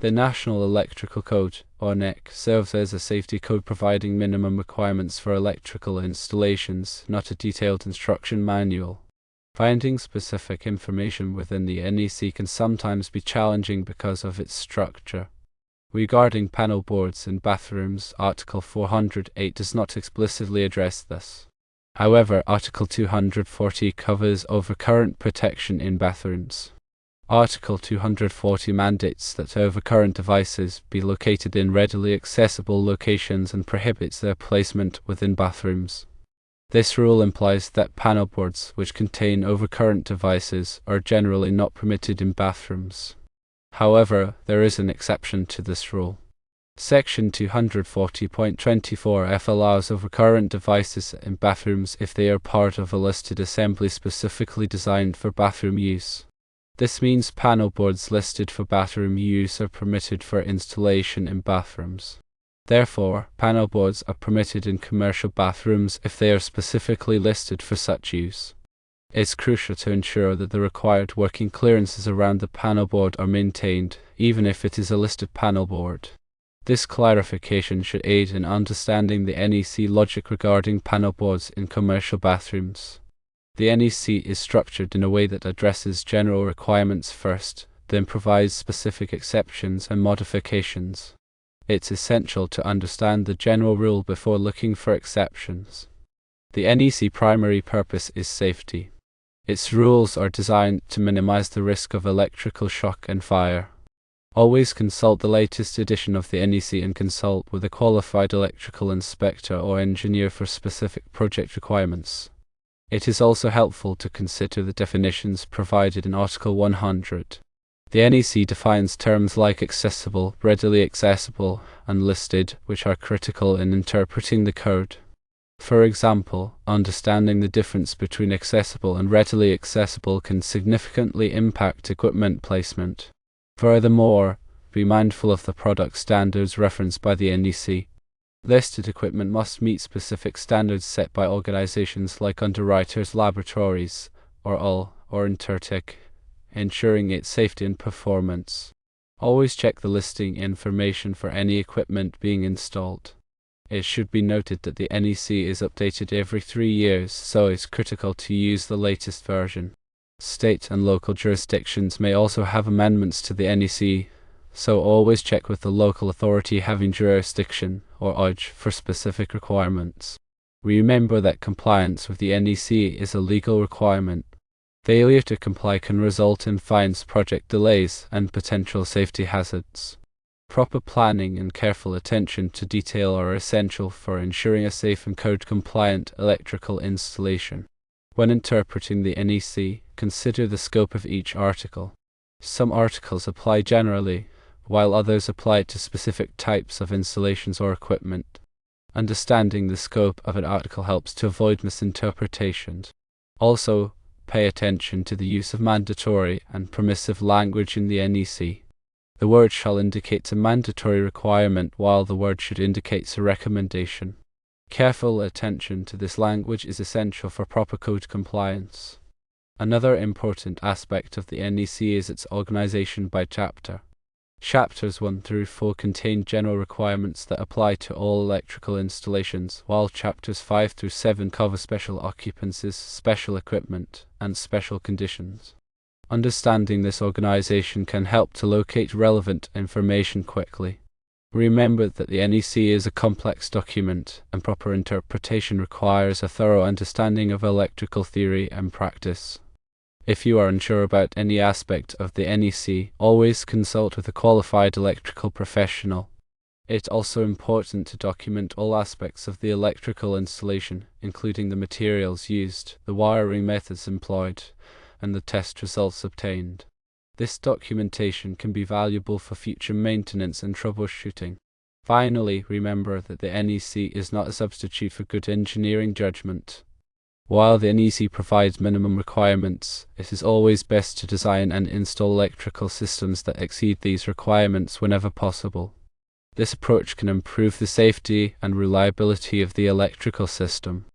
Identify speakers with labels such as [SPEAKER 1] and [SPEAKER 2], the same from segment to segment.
[SPEAKER 1] The National Electrical Code, or NEC, serves as a safety code providing minimum requirements for electrical installations, not a detailed instruction manual. Finding specific information within the NEC can sometimes be challenging because of its structure. Regarding panel boards in bathrooms, Article 408 does not explicitly address this. However, Article 240 covers overcurrent protection in bathrooms. Article 240 mandates that overcurrent devices be located in readily accessible locations and prohibits their placement within bathrooms. This rule implies that panel boards which contain overcurrent devices are generally not permitted in bathrooms. However, there is an exception to this rule. Section 240.24f allows overcurrent devices in bathrooms if they are part of a listed assembly specifically designed for bathroom use. This means panel boards listed for bathroom use are permitted for installation in bathrooms. Therefore, panel boards are permitted in commercial bathrooms if they are specifically listed for such use. It's crucial to ensure that the required working clearances around the panel board are maintained, even if it is a listed panel board. This clarification should aid in understanding the NEC logic regarding panel boards in commercial bathrooms. The NEC is structured in a way that addresses general requirements first, then provides specific exceptions and modifications. It's essential to understand the general rule before looking for exceptions. The NEC primary purpose is safety. Its rules are designed to minimize the risk of electrical shock and fire. Always consult the latest edition of the NEC and consult with a qualified electrical inspector or engineer for specific project requirements. It is also helpful to consider the definitions provided in Article 100. The NEC defines terms like accessible, readily accessible, and listed, which are critical in interpreting the code. For example, understanding the difference between accessible and readily accessible can significantly impact equipment placement. Furthermore, be mindful of the product standards referenced by the NEC. Listed equipment must meet specific standards set by organizations like Underwriters Laboratories, or UL, or Intertek, ensuring its safety and performance. Always check the listing information for any equipment being installed. It should be noted that the NEC is updated every 3 years, so it's critical to use the latest version. State and local jurisdictions may also have amendments to the NEC, so always check with the local authority having jurisdiction, or UJ, for specific requirements. Remember that compliance with the NEC is a legal requirement. Failure to comply can result in fines, project delays, and potential safety hazards. Proper planning and careful attention to detail are essential for ensuring a safe and code-compliant electrical installation. When interpreting the NEC, consider the scope of each article. Some articles apply generally, while others apply to specific types of installations or equipment. Understanding the scope of an article helps to avoid misinterpretations. Also, pay attention to the use of mandatory and permissive language in the NEC. The word shall indicate a mandatory requirement, while the word should indicate a recommendation. Careful attention to this language is essential for proper code compliance. Another important aspect of the NEC is its organization by chapter. Chapters 1 through 4 contain general requirements that apply to all electrical installations, while chapters 5 through 7 cover special occupancies, special equipment, and special conditions. Understanding this organization can help to locate relevant information quickly. Remember that the NEC is a complex document, and proper interpretation requires a thorough understanding of electrical theory and practice. If you are unsure about any aspect of the NEC, always consult with a qualified electrical professional. It's also important to document all aspects of the electrical installation, including the materials used, the wiring methods employed, and the test results obtained. This documentation can be valuable for future maintenance and troubleshooting. Finally, remember that the NEC is not a substitute for good engineering judgment. While the NEC provides minimum requirements, it is always best to design and install electrical systems that exceed these requirements whenever possible. This approach can improve the safety and reliability of the electrical system.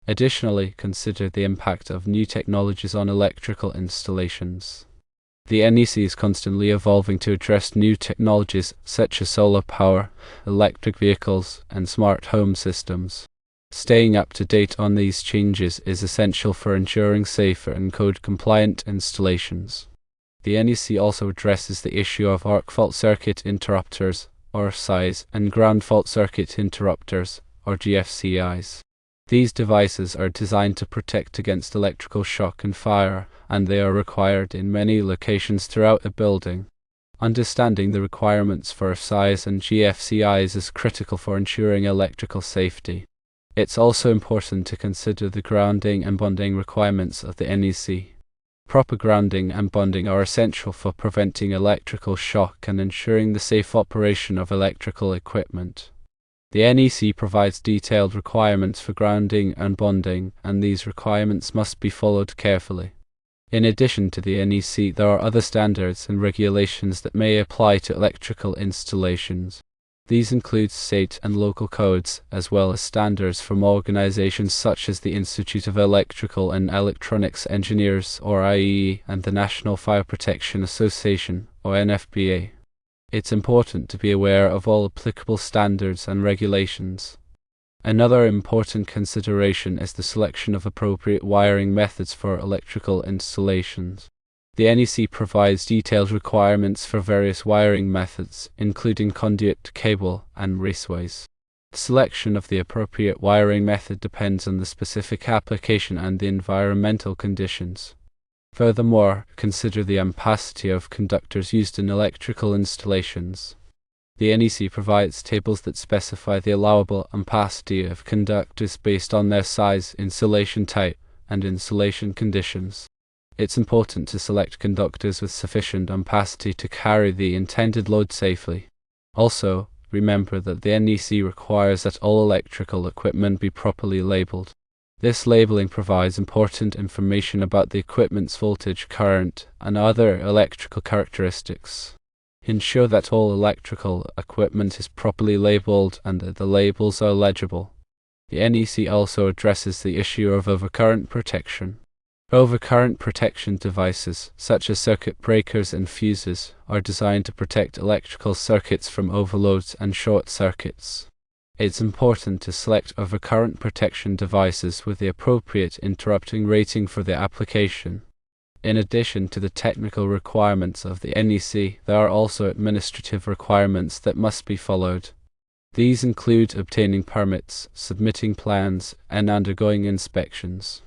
[SPEAKER 1] Additionally, consider the impact of new technologies on electrical installations. The NEC is constantly evolving to address new technologies such as solar power, electric vehicles, and smart home systems. Staying up to date on these changes is essential for ensuring safer and code-compliant installations. The NEC also addresses the issue of arc fault circuit interrupters, or SIs, and ground fault circuit interrupters, or GFCIs. These devices are designed to protect against electrical shock and fire, and they are required in many locations throughout a building. Understanding the requirements for SIs and GFCIs is critical for ensuring electrical safety. It's also important to consider the grounding and bonding requirements of the NEC. Proper grounding and bonding are essential for preventing electrical shock and ensuring the safe operation of electrical equipment. The NEC provides detailed requirements for grounding and bonding, and these requirements must be followed carefully. In addition to the NEC, there are other standards and regulations that may apply to electrical installations. These include state and local codes, as well as standards from organizations such as the Institute of Electrical and Electronics Engineers, or IEE, and the National Fire Protection Association, or NFPA. It's important to be aware of all applicable standards and regulations. Another important consideration is the selection of appropriate wiring methods for electrical installations. The NEC provides detailed requirements for various wiring methods, including conduit, cable, and raceways. The selection of the appropriate wiring method depends on the specific application and the environmental conditions. Furthermore, consider the ampacity of conductors used in electrical installations. The NEC provides tables that specify the allowable ampacity of conductors based on their size, insulation type, and insulation conditions. It's important to select conductors with sufficient ampacity to carry the intended load safely. Also, remember that the NEC requires that all electrical equipment be properly labeled. This labeling provides important information about the equipment's voltage, current, and other electrical characteristics. Ensure that all electrical equipment is properly labeled and that the labels are legible. The NEC also addresses the issue of overcurrent protection. Overcurrent protection devices, such as circuit breakers and fuses, are designed to protect electrical circuits from overloads and short circuits. It's important to select overcurrent protection devices with the appropriate interrupting rating for the application. In addition to the technical requirements of the NEC, there are also administrative requirements that must be followed. These include obtaining permits, submitting plans, and undergoing inspections.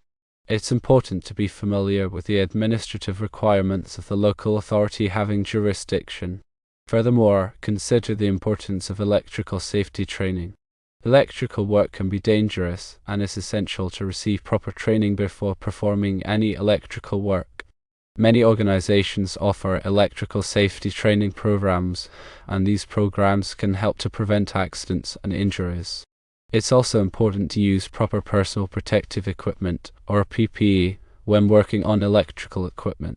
[SPEAKER 1] It's important to be familiar with the administrative requirements of the local authority having jurisdiction. Furthermore, consider the importance of electrical safety training. Electrical work can be dangerous, and it's essential to receive proper training before performing any electrical work. Many organizations offer electrical safety training programs, and these programs can help to prevent accidents and injuries. It's also important to use proper personal protective equipment, or PPE, when working on electrical equipment.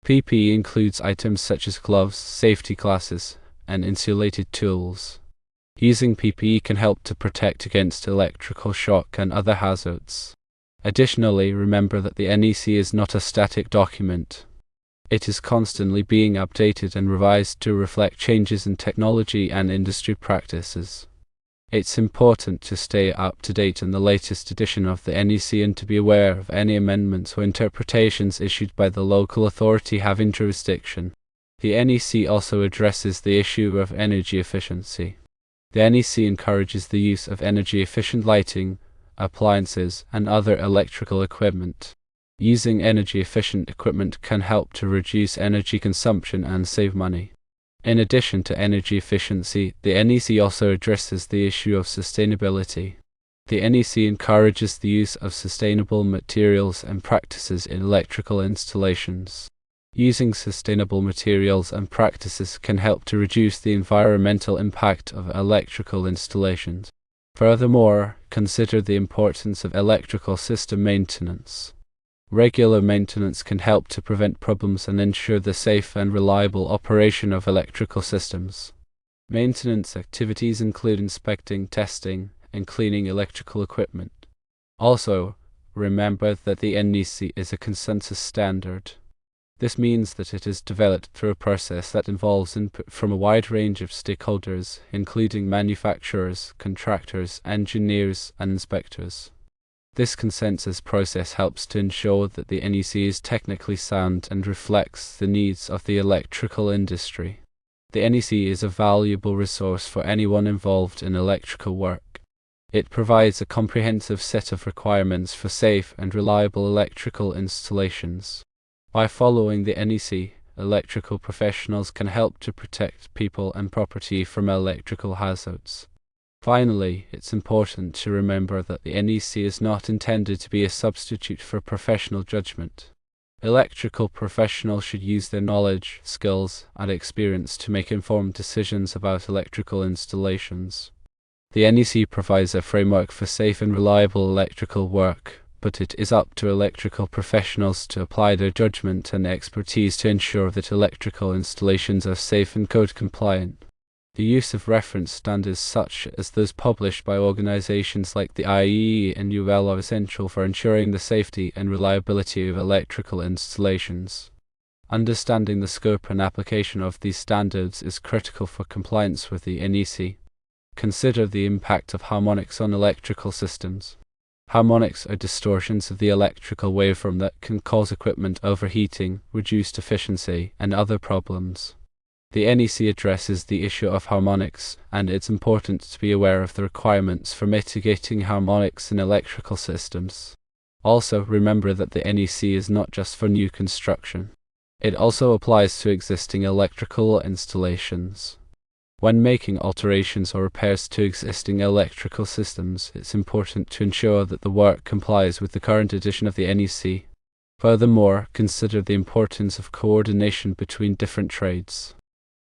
[SPEAKER 1] PPE includes items such as gloves, safety glasses, and insulated tools. Using PPE can help to protect against electrical shock and other hazards. Additionally, remember that the NEC is not a static document. It is constantly being updated and revised to reflect changes in technology and industry practices. It's important to stay up to date on the latest edition of the NEC and to be aware of any amendments or interpretations issued by the local authority having jurisdiction. The NEC also addresses the issue of energy efficiency. The NEC encourages the use of energy-efficient lighting, appliances, and other electrical equipment. Using energy-efficient equipment can help to reduce energy consumption and save money. In addition to energy efficiency, the NEC also addresses the issue of sustainability. The NEC encourages the use of sustainable materials and practices in electrical installations. Using sustainable materials and practices can help to reduce the environmental impact of electrical installations. Furthermore, consider the importance of electrical system maintenance. Regular maintenance can help to prevent problems and ensure the safe and reliable operation of electrical systems. Maintenance activities include inspecting, testing, and cleaning electrical equipment. Also, remember that the NEC is a consensus standard. This means that it is developed through a process that involves input from a wide range of stakeholders, including manufacturers, contractors, engineers, and inspectors. This consensus process helps to ensure that the NEC is technically sound and reflects the needs of the electrical industry. The NEC is a valuable resource for anyone involved in electrical work. It provides a comprehensive set of requirements for safe and reliable electrical installations. By following the NEC, electrical professionals can help to protect people and property from electrical hazards. Finally, it's important to remember that the NEC is not intended to be a substitute for professional judgment. Electrical professionals should use their knowledge, skills, and experience to make informed decisions about electrical installations. The NEC provides a framework for safe and reliable electrical work, but it is up to electrical professionals to apply their judgment and expertise to ensure that electrical installations are safe and code compliant. The use of reference standards such as those published by organizations like the IEEE and UL are essential for ensuring the safety and reliability of electrical installations. Understanding the scope and application of these standards is critical for compliance with the NEC. Consider the impact of harmonics on electrical systems. Harmonics are distortions of the electrical waveform that can cause equipment overheating, reduced efficiency, and other problems. The NEC addresses the issue of harmonics, and it's important to be aware of the requirements for mitigating harmonics in electrical systems. Also, remember that the NEC is not just for new construction. It also applies to existing electrical installations. When making alterations or repairs to existing electrical systems, it's important to ensure that the work complies with the current edition of the NEC. Furthermore, consider the importance of coordination between different trades.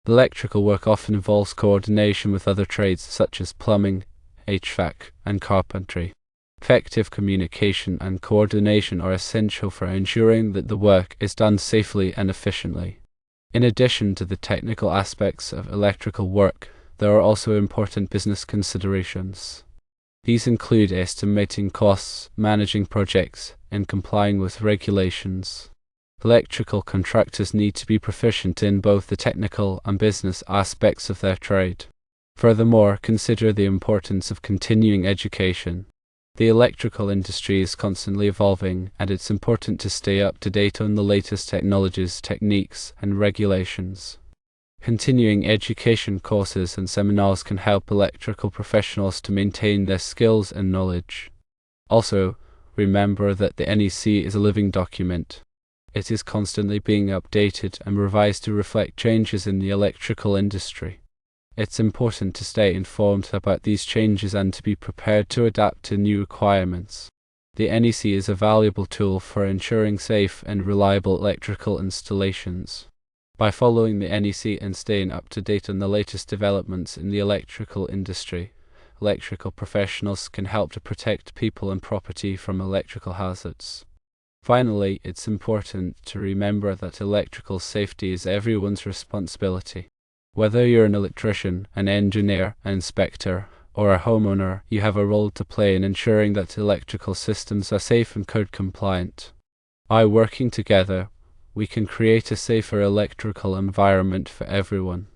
[SPEAKER 1] Electrical work often involves coordination with other trades such as plumbing, HVAC, and carpentry. Effective communication and coordination are essential for ensuring that the work is done safely and efficiently. In addition to the technical aspects of electrical work, there are also important business considerations. These include estimating costs, managing projects, and complying with regulations. Electrical contractors need to be proficient in both the technical and business aspects of their trade. Furthermore, consider the importance of continuing education. The electrical industry is constantly evolving, and it's important to stay up to date on the latest technologies, techniques, and regulations. Continuing education courses and seminars can help electrical professionals to maintain their skills and knowledge. Also, remember that the NEC is a living document. It is constantly being updated and revised to reflect changes in the electrical industry. It's important to stay informed about these changes and to be prepared to adapt to new requirements. The NEC is a valuable tool for ensuring safe and reliable electrical installations. By following the NEC and staying up to date on the latest developments in the electrical industry, electrical professionals can help to protect people and property from electrical hazards. Finally, it's important to remember that electrical safety is everyone's responsibility. Whether you're an electrician, an engineer, an inspector, or a homeowner, you have a role to play in ensuring that electrical systems are safe and code compliant. By working together, we can create a safer electrical environment for everyone.